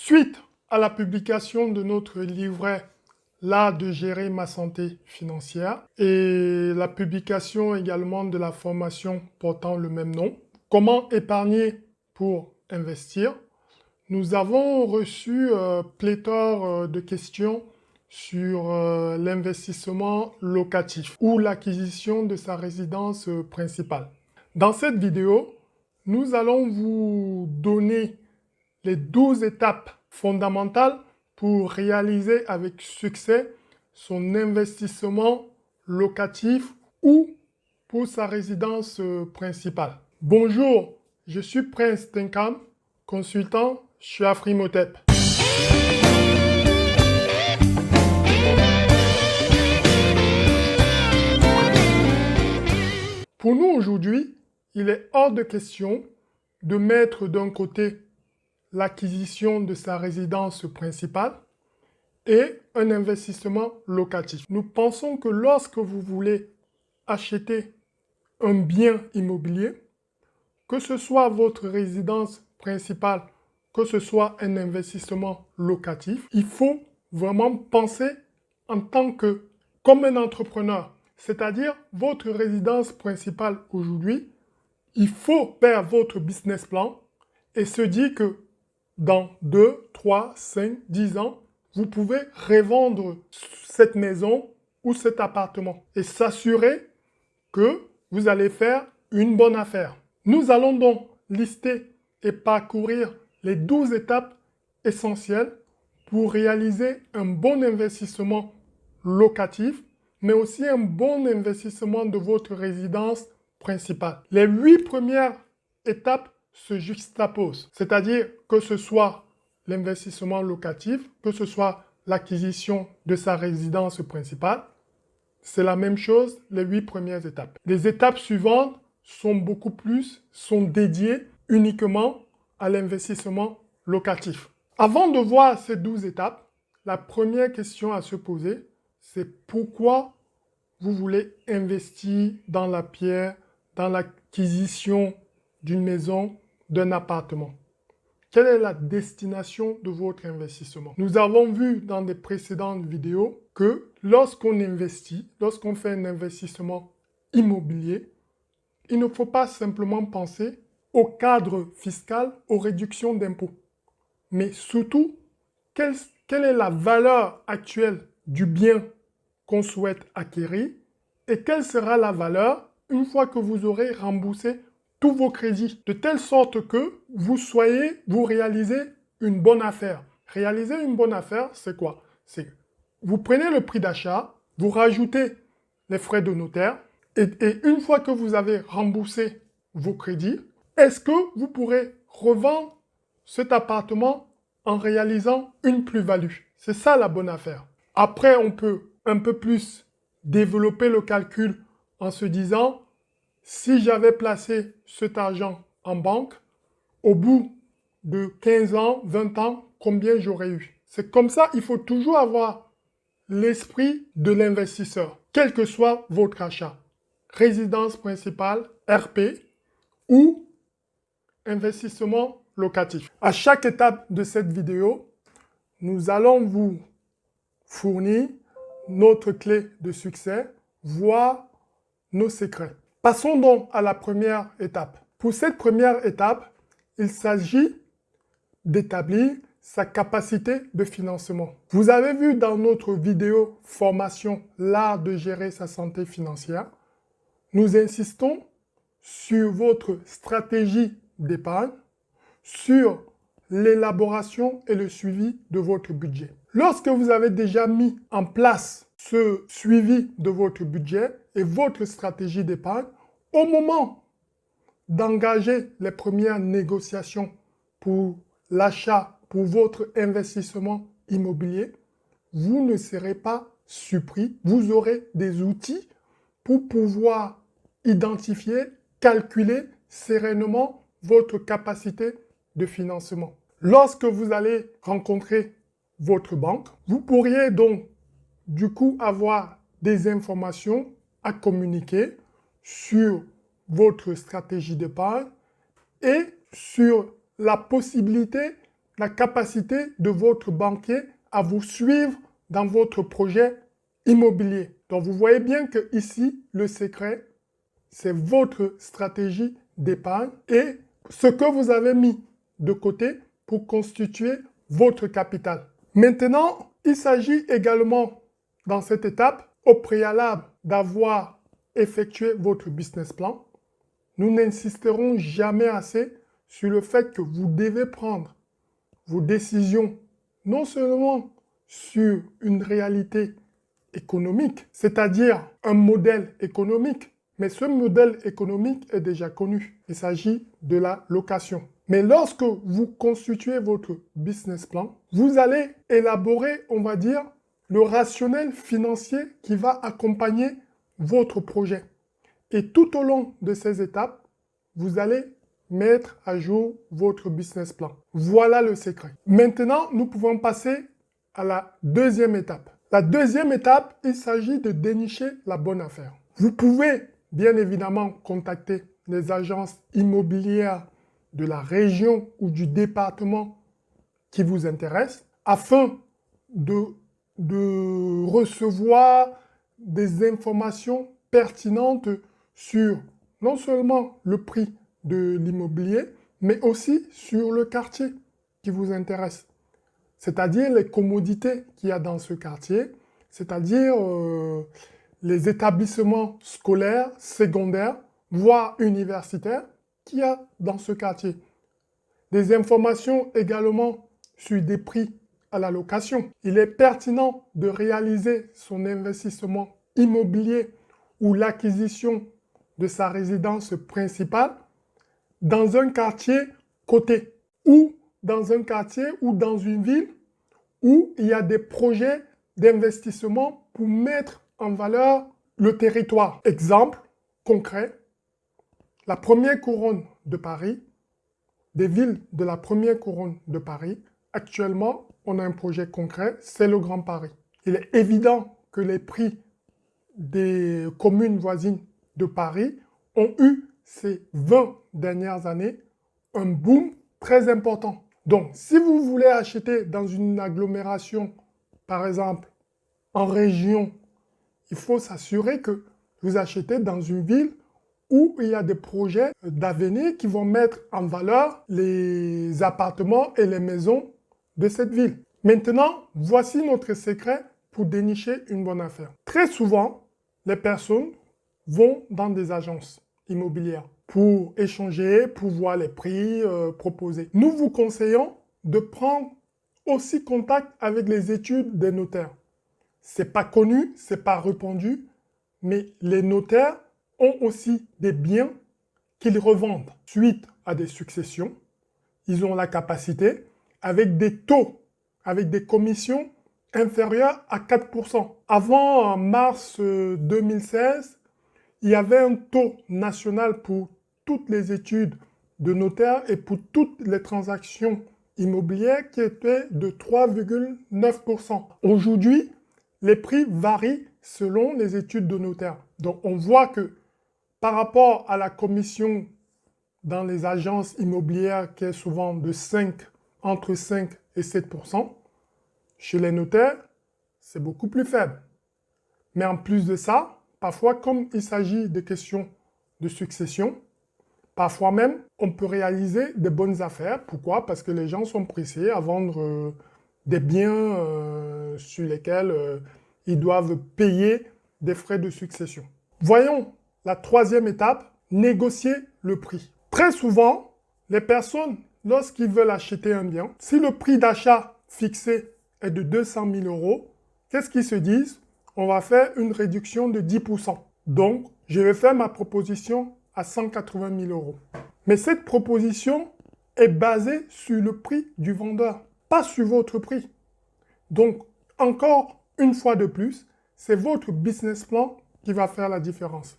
Suite à la publication de notre livret L'art de gérer ma santé financière et la publication également de la formation portant le même nom, Comment épargner pour investir, nous avons reçu pléthore de questions sur l'investissement locatif ou l'acquisition de sa résidence principale. Dans cette vidéo, nous allons vous donner les 12 étapes fondamentales pour réaliser avec succès son investissement locatif ou pour sa résidence principale. Bonjour, je suis Prince Tenkam, consultant chez Afrimotep. Pour nous aujourd'hui, il est hors de question de mettre d'un côté l'acquisition de sa résidence principale et un investissement locatif. Nous pensons que lorsque vous voulez acheter un bien immobilier, que ce soit votre résidence principale, que ce soit un investissement locatif, il faut vraiment penser en tant que, comme un entrepreneur, c'est-à-dire votre résidence principale aujourd'hui, il faut faire votre business plan et se dire que dans 2, 3, 5, 10 ans, vous pouvez revendre cette maison ou cet appartement et s'assurer que vous allez faire une bonne affaire. Nous allons donc lister et parcourir les 12 étapes essentielles pour réaliser un bon investissement locatif, mais aussi un bon investissement de votre résidence principale. Les 8 premières étapes se juxtaposent, c'est-à-dire que ce soit l'investissement locatif, que ce soit l'acquisition de sa résidence principale, c'est la même chose, les 8 premières étapes. Les étapes suivantes sont dédiées uniquement à l'investissement locatif. Avant de voir ces 12 étapes, la première question à se poser, c'est pourquoi vous voulez investir dans la pierre, dans l'acquisition d'une maison, d'un appartement. Quelle est la destination de votre investissement? Nous avons vu dans des précédentes vidéos que lorsqu'on investit, lorsqu'on fait un investissement immobilier, il ne faut pas simplement penser au cadre fiscal, aux réductions d'impôts, mais surtout, quelle est la valeur actuelle du bien qu'on souhaite acquérir et quelle sera la valeur une fois que vous aurez remboursé tous vos crédits, de telle sorte que vous réalisez une bonne affaire. Réaliser une bonne affaire, c'est quoi? C'est vous prenez le prix d'achat, vous rajoutez les frais de notaire, et une fois que vous avez remboursé vos crédits, est-ce que vous pourrez revendre cet appartement en réalisant une plus-value? C'est ça la bonne affaire. Après, on peut un peu plus développer le calcul en se disant, si j'avais placé cet argent en banque, au bout de 15 ans, 20 ans, combien j'aurais eu? C'est comme ça, il faut toujours avoir l'esprit de l'investisseur, quel que soit votre achat. Résidence principale, RP ou investissement locatif. À chaque étape de cette vidéo, nous allons vous fournir notre clé de succès, voire nos secrets. Passons donc à la première étape. Pour cette première étape, il s'agit d'établir sa capacité de financement. Vous avez vu dans notre vidéo formation L'art de gérer sa santé financière, nous insistons sur votre stratégie d'épargne, sur l'élaboration et le suivi de votre budget. Lorsque vous avez déjà mis en place ce suivi de votre budget et votre stratégie d'épargne, au moment d'engager les premières négociations pour l'achat, pour votre investissement immobilier, vous ne serez pas surpris. Vous aurez des outils pour pouvoir identifier, calculer sereinement votre capacité de financement. Lorsque vous allez rencontrer votre banque, vous pourriez donc du coup avoir des informations à communiquer sur votre stratégie d'épargne et sur la possibilité, la capacité de votre banquier à vous suivre dans votre projet immobilier. Donc vous voyez bien que ici, le secret, c'est votre stratégie d'épargne et ce que vous avez mis de côté pour constituer votre capital. Maintenant, il s'agit également dans cette étape, au préalable d'avoir effectué votre business plan, nous n'insisterons jamais assez sur le fait que vous devez prendre vos décisions non seulement sur une réalité économique, c'est-à-dire un modèle économique, mais ce modèle économique est déjà connu. Il s'agit de la location. Mais lorsque vous constituez votre business plan, vous allez élaborer, on va dire, le rationnel financier qui va accompagner votre projet. Et tout au long de ces étapes, vous allez mettre à jour votre business plan. Voilà le secret. Maintenant, nous pouvons passer à la deuxième étape. La deuxième étape, il s'agit de dénicher la bonne affaire. Vous pouvez bien évidemment contacter les agences immobilières de la région ou du département qui vous intéresse afin de recevoir des informations pertinentes sur non seulement le prix de l'immobilier, mais aussi sur le quartier qui vous intéresse. C'est-à-dire les commodités qu'il y a dans ce quartier, c'est-à-dire les établissements scolaires, secondaires, voire universitaires qu'il y a dans ce quartier. Des informations également sur des prix à la location. Il est pertinent de réaliser son investissement immobilier ou l'acquisition de sa résidence principale dans un quartier coté ou dans un quartier ou dans une ville où il y a des projets d'investissement pour mettre en valeur le territoire. Exemple concret, la première couronne de Paris, des villes de la première couronne de Paris, actuellement, on a un projet concret, c'est le Grand Paris. Il est évident que les prix des communes voisines de Paris ont eu ces 20 dernières années un boom très important. Donc, si vous voulez acheter dans une agglomération, par exemple, en région, il faut s'assurer que vous achetez dans une ville où il y a des projets d'avenir qui vont mettre en valeur les appartements et les maisons de cette ville. Maintenant, voici notre secret pour dénicher une bonne affaire. Très souvent, les personnes vont dans des agences immobilières pour échanger, pour voir les prix proposés. Nous vous conseillons de prendre aussi contact avec les études des notaires. C'est pas connu, c'est pas répandu, mais les notaires ont aussi des biens qu'ils revendent suite à des successions. Ils ont la capacité, avec des taux, avec des commissions inférieures à 4%. Avant mars 2016, il y avait un taux national pour toutes les études de notaire et pour toutes les transactions immobilières qui était de 3,9%. Aujourd'hui, les prix varient selon les études de notaire. Donc on voit que par rapport à la commission dans les agences immobilières qui est souvent de entre 5 et 7%, chez les notaires, c'est beaucoup plus faible. Mais en plus de ça, parfois, comme il s'agit de questions de succession, parfois même, on peut réaliser des bonnes affaires. Pourquoi? Parce que les gens sont pressés à vendre des biens sur lesquels ils doivent payer des frais de succession. Voyons la troisième étape, négocier le prix. Très souvent, les personnes, lorsqu'ils veulent acheter un bien, si le prix d'achat fixé est de 200 000 €, qu'est-ce qu'ils se disent? On va faire une réduction de 10%. Donc, je vais faire ma proposition à 180 000 €. Mais cette proposition est basée sur le prix du vendeur, pas sur votre prix. Donc, encore une fois de plus, c'est votre business plan qui va faire la différence.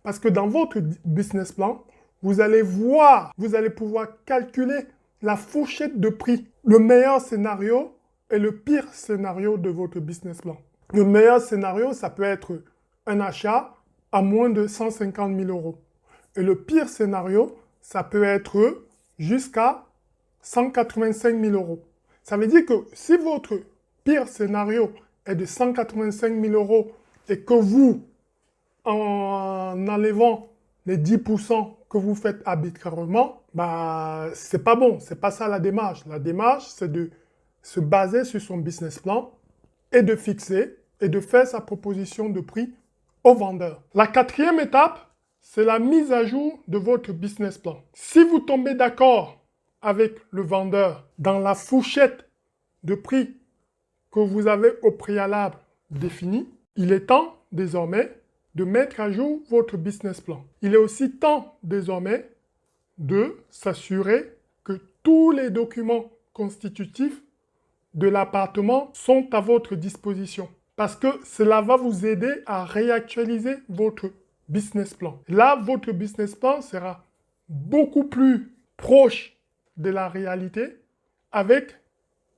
Parce que dans votre business plan, vous allez voir, vous allez pouvoir calculer la fourchette de prix, le meilleur scénario et le pire scénario de votre business plan. Le meilleur scénario, ça peut être un achat à moins de 150 000 €. Et le pire scénario, ça peut être jusqu'à 185 000 €. Ça veut dire que si votre pire scénario est de 185 000 euros et que vous, en enlevant les 10% que vous faites arbitrairement, bah, c'est pas bon. C'est pas ça la démarche. La démarche, c'est de se baser sur son business plan et de fixer et de faire sa proposition de prix au vendeur. La quatrième étape, c'est la mise à jour de votre business plan. Si vous tombez d'accord avec le vendeur dans la fourchette de prix que vous avez au préalable défini, il est temps désormais de mettre à jour votre business plan. Il est aussi temps désormais de s'assurer que tous les documents constitutifs de l'appartement sont à votre disposition. Parce que cela va vous aider à réactualiser votre business plan. Là, votre business plan sera beaucoup plus proche de la réalité avec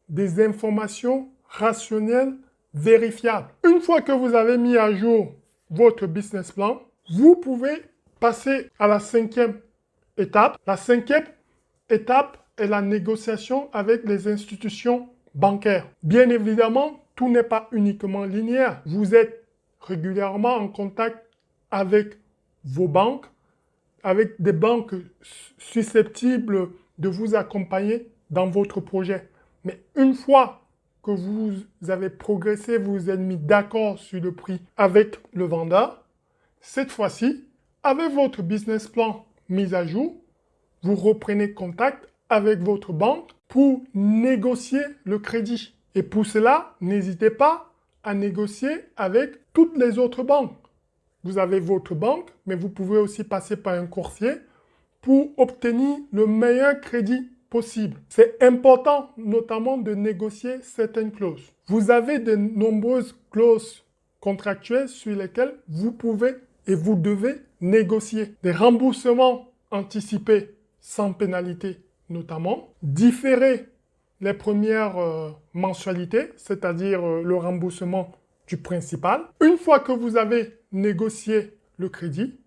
des informations rationnelles vérifiables. Une fois que vous avez mis à jour votre business plan, vous pouvez passer à la cinquième étape. La cinquième étape est la négociation avec les institutions bancaires. Bien évidemment, tout n'est pas uniquement linéaire. Vous êtes régulièrement en contact avec vos banques, avec des banques susceptibles de vous accompagner dans votre projet. Mais une fois que vous avez progressé, vous êtes mis d'accord sur le prix avec le vendeur, cette fois-ci, avec votre business plan mis à jour, vous reprenez contact avec votre banque pour négocier le crédit. Et pour cela, n'hésitez pas à négocier avec toutes les autres banques. Vous avez votre banque, mais vous pouvez aussi passer par un courtier pour obtenir le meilleur crédit possible. C'est important notamment de négocier certaines clauses. Vous avez de nombreuses clauses contractuelles sur lesquelles vous pouvez et vous devez négocier. Des remboursements anticipés sans pénalité notamment, différer les premières mensualités, c'est-à-dire le remboursement du principal. Une fois que vous avez négocié le crédit,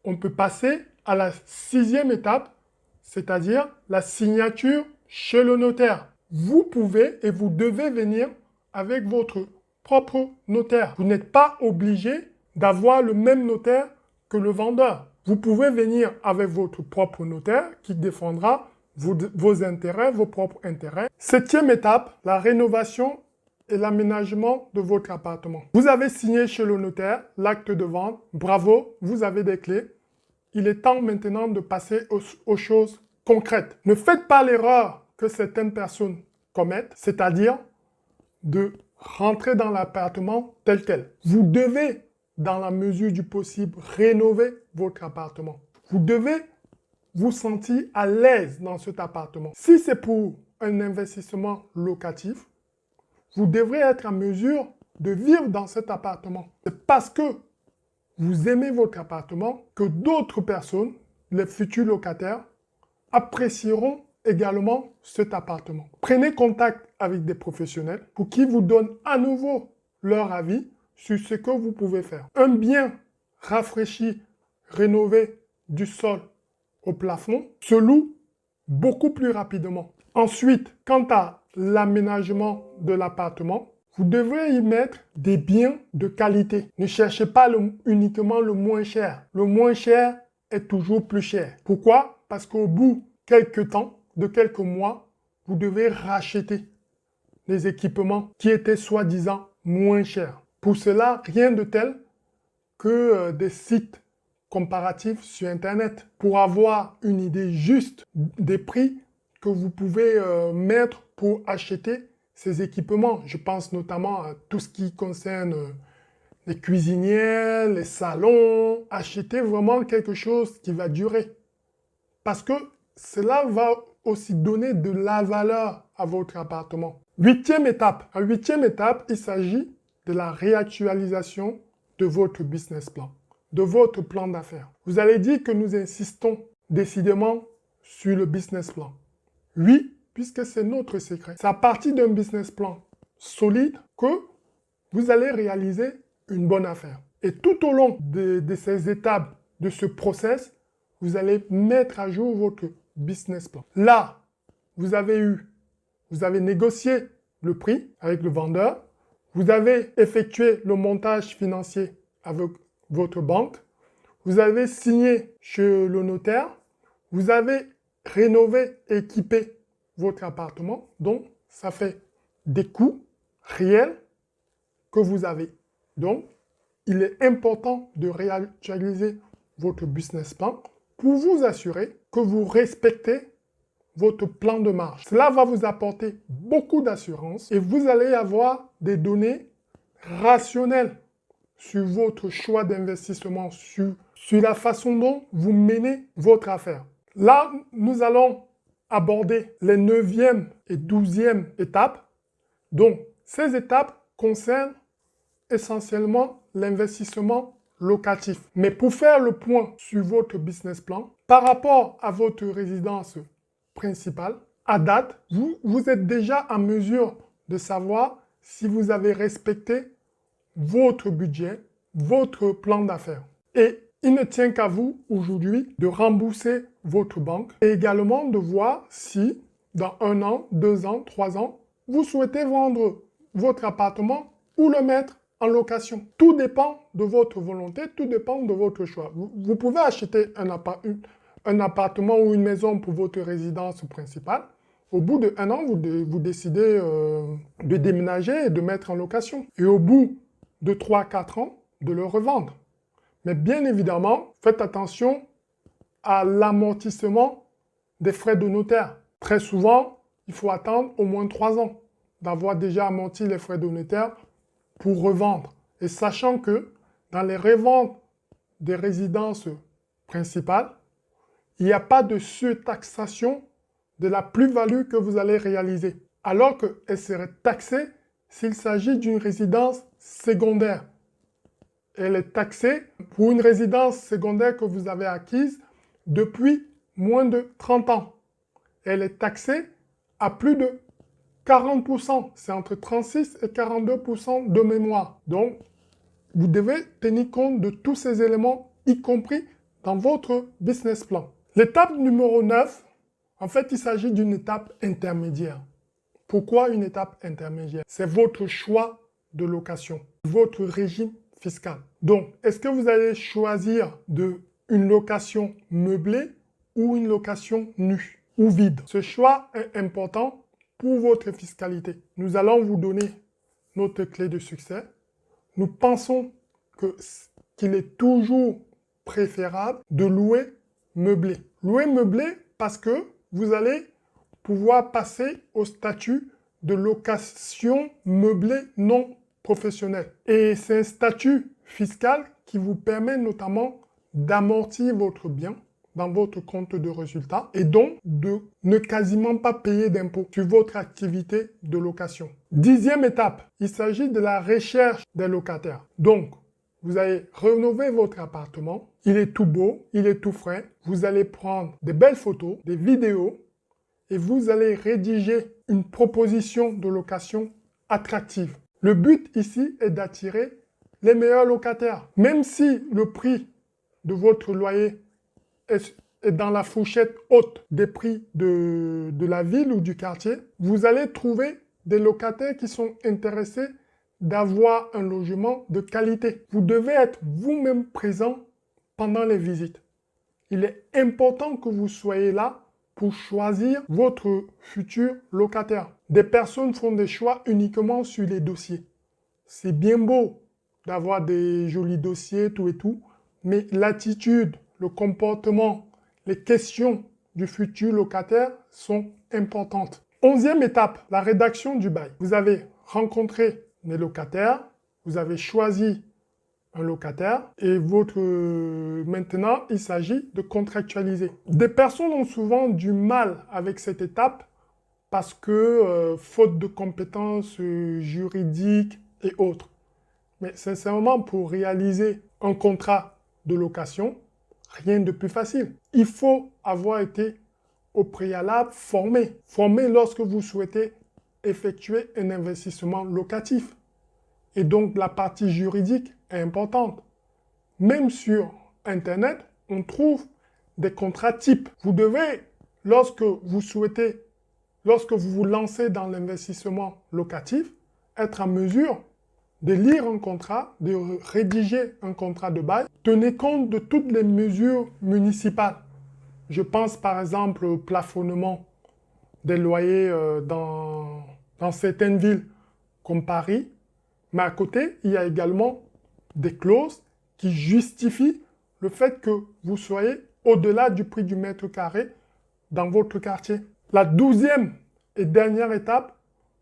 on peut passer à la sixième étape, c'est-à-dire la signature chez le notaire. Vous pouvez et vous devez venir avec votre propre notaire. Vous n'êtes pas obligé d'avoir le même notaire que le vendeur. Vous pouvez venir avec votre propre notaire qui défendra vos intérêts, vos propres intérêts. Septième étape, la rénovation et l'aménagement de votre appartement. Vous avez signé chez le notaire l'acte de vente. Bravo, vous avez des clés. Il est temps maintenant de passer aux choses concrètes. Ne faites pas l'erreur que certaines personnes commettent, c'est-à-dire de rentrer dans l'appartement tel quel. Vous devez, dans la mesure du possible, rénover votre appartement. Vous devez vous sentir à l'aise dans cet appartement. Si c'est pour un investissement locatif, vous devrez être en mesure de vivre dans cet appartement. C'est parce que vous aimez votre appartement que d'autres personnes, les futurs locataires, apprécieront également cet appartement. Prenez contact avec des professionnels pour qu'ils vous donnent à nouveau leur avis sur ce que vous pouvez faire. Un bien rafraîchi, rénové du sol au plafond se loue beaucoup plus rapidement. Ensuite, quant à l'aménagement de l'appartement, vous devrez y mettre des biens de qualité. Ne cherchez pas uniquement le moins cher. Le moins cher est toujours plus cher. Pourquoi? Parce qu'au bout de quelques mois, vous devez racheter les équipements qui étaient soi-disant moins chers. Pour cela, rien de tel que des sites comparatifs sur Internet pour avoir une idée juste des prix que vous pouvez mettre pour acheter ces équipements. Je pense notamment à tout ce qui concerne les cuisinières, les salons. Achetez vraiment quelque chose qui va durer. Parce que cela va aussi donner de la valeur à votre appartement. Huitième étape. La huitième étape, il s'agit de la réactualisation de votre business plan, de votre plan d'affaires. Vous allez dire que nous insistons décidément sur le business plan. Oui, puisque c'est notre secret. C'est à partir d'un business plan solide que vous allez réaliser une bonne affaire. Et tout au long de ces étapes, de ce process, vous allez mettre à jour votre business plan. Là, vous avez eu vous avez négocié le prix avec le vendeur, vous avez effectué le montage financier avec votre banque, vous avez signé chez le notaire, vous avez rénové, équipé votre appartement, donc ça fait des coûts réels que vous avez. Donc, il est important de réactualiser votre business plan pour vous assurer que vous respectez votre plan de marche. Cela va vous apporter beaucoup d'assurance et vous allez avoir des données rationnelles sur votre choix d'investissement, sur la façon dont vous menez votre affaire. Là, nous allons aborder les 9e et 12e étapes. Donc, ces étapes concernent essentiellement l'investissement locatif. Mais pour faire le point sur votre business plan, par rapport à votre résidence principale, à date, vous êtes déjà en mesure de savoir si vous avez respecté votre budget, votre plan d'affaires. Et il ne tient qu'à vous aujourd'hui de rembourser votre banque et également de voir si dans 1 an, 2 ans, 3 ans, vous souhaitez vendre votre appartement ou le mettre en location. Tout dépend de votre volonté, tout dépend de votre choix. Vous pouvez acheter un appartement ou une maison pour votre résidence principale. Au bout d'1 an, vous décidez de déménager et de mettre en location. Et au bout de 3-4 ans, de le revendre. Mais bien évidemment, faites attention à l'amortissement des frais de notaire. Très souvent, il faut attendre au moins 3 ans d'avoir déjà amorti les frais de notaire pour revendre. Et sachant que dans les reventes des résidences principales, il n'y a pas de surtaxation de la plus-value que vous allez réaliser, alors qu'elle serait taxée s'il s'agit d'une résidence secondaire. Elle est taxée pour une résidence secondaire que vous avez acquise depuis moins de 30 ans. Elle est taxée à plus de 40%. C'est entre 36 et 42% de mémoire. Donc, vous devez tenir compte de tous ces éléments, y compris dans votre business plan. L'étape numéro 9, en fait, il s'agit d'une étape intermédiaire. Pourquoi une étape intermédiaire? C'est votre choix de location, votre régime fiscal. Donc, est-ce que vous allez choisir une location meublée ou une location nue ou vide? Ce choix est important pour votre fiscalité. Nous allons vous donner notre clé de succès. Nous pensons qu'il est toujours préférable de louer meublé. Louer meublé parce que vous allez pouvoir passer au statut de location meublée non professionnelle. Et c'est un statut fiscal qui vous permet notamment d'amortir votre bien dans votre compte de résultat et donc de ne quasiment pas payer d'impôts sur votre activité de location. 10e étape, il s'agit de la recherche des locataires. Donc, vous allez rénover votre appartement, il est tout beau, il est tout frais, vous allez prendre des belles photos, des vidéos et vous allez rédiger une proposition de location attractive. Le but ici est d'attirer les meilleurs locataires. Même si le prix de votre loyer est dans la fourchette haute des prix de la ville ou du quartier, vous allez trouver des locataires qui sont intéressés d'avoir un logement de qualité. Vous devez être vous-même présent pendant les visites. Il est important que vous soyez là pour choisir votre futur locataire. Des personnes font des choix uniquement sur les dossiers. C'est bien beau d'avoir des jolis dossiers, tout et tout, mais l'attitude, le comportement, les questions du futur locataire sont importantes. 11e étape, la rédaction du bail. Vous avez rencontré les locataires, vous avez choisi un locataire et maintenant, il s'agit de contractualiser. Des personnes ont souvent du mal avec cette étape parce que faute de compétences juridiques et autres. Mais sincèrement, pour réaliser un contrat de location, rien de plus facile. Il faut avoir été au préalable formé. Formé lorsque vous souhaitez effectuer un investissement locatif. Et donc, la partie juridique est importante. Même sur Internet, on trouve des contrats types. Vous devez, lorsque vous souhaitez lorsque vous vous lancez dans l'investissement locatif, être en mesure de lire un contrat, de rédiger un contrat de bail. Tenez compte de toutes les mesures municipales. Je pense par exemple au plafonnement des loyers dans certaines villes comme Paris. Mais à côté, il y a également des clauses qui justifient le fait que vous soyez au-delà du prix du mètre carré dans votre quartier. La 12e et dernière étape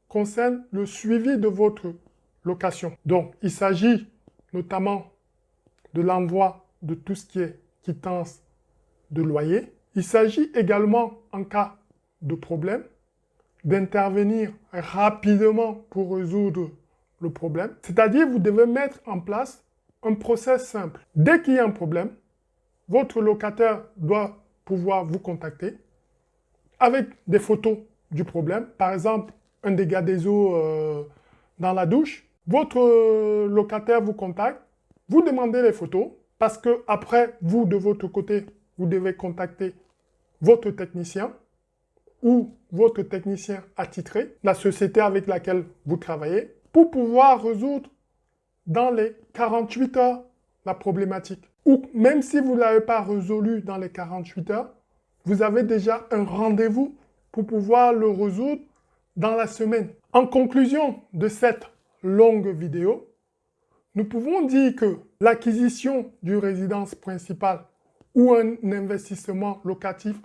concerne le suivi de votre location. Donc, il s'agit notamment de l'envoi de tout ce qui est quittance de loyer. Il s'agit également, en cas de problème, d'intervenir rapidement pour résoudre le problème. C'est-à-dire, vous devez mettre en place un process simple. Dès qu'il y a un problème, votre locataire doit pouvoir vous contacter avec des photos du problème. Par exemple, un dégât des eaux dans la douche. Votre locataire vous contacte, vous demandez les photos parce que après, vous, de votre côté, vous devez contacter votre technicien ou votre technicien attitré, la société avec laquelle vous travaillez, pour pouvoir résoudre dans les 48 heures la problématique. Ou même si vous ne l'avez pas résolu dans les 48 heures, vous avez déjà un rendez-vous pour pouvoir le résoudre dans la semaine. En conclusion de cette longue vidéo, nous pouvons dire que l'acquisition d'une résidence principale ou un investissement locatif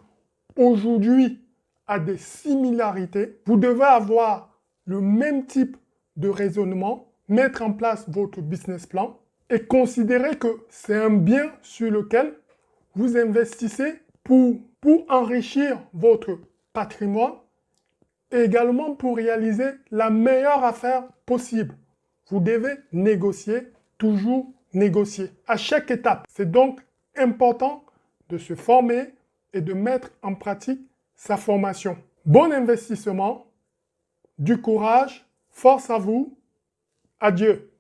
aujourd'hui a des similarités. Vous devez avoir le même type de raisonnement, mettre en place votre business plan et considérer que c'est un bien sur lequel vous investissez pour enrichir votre patrimoine et également pour réaliser la meilleure affaire possible. Vous devez négocier, toujours négocier. À chaque étape, c'est donc important de se former et de mettre en pratique sa formation. Bon investissement, du courage, force à vous, adieu.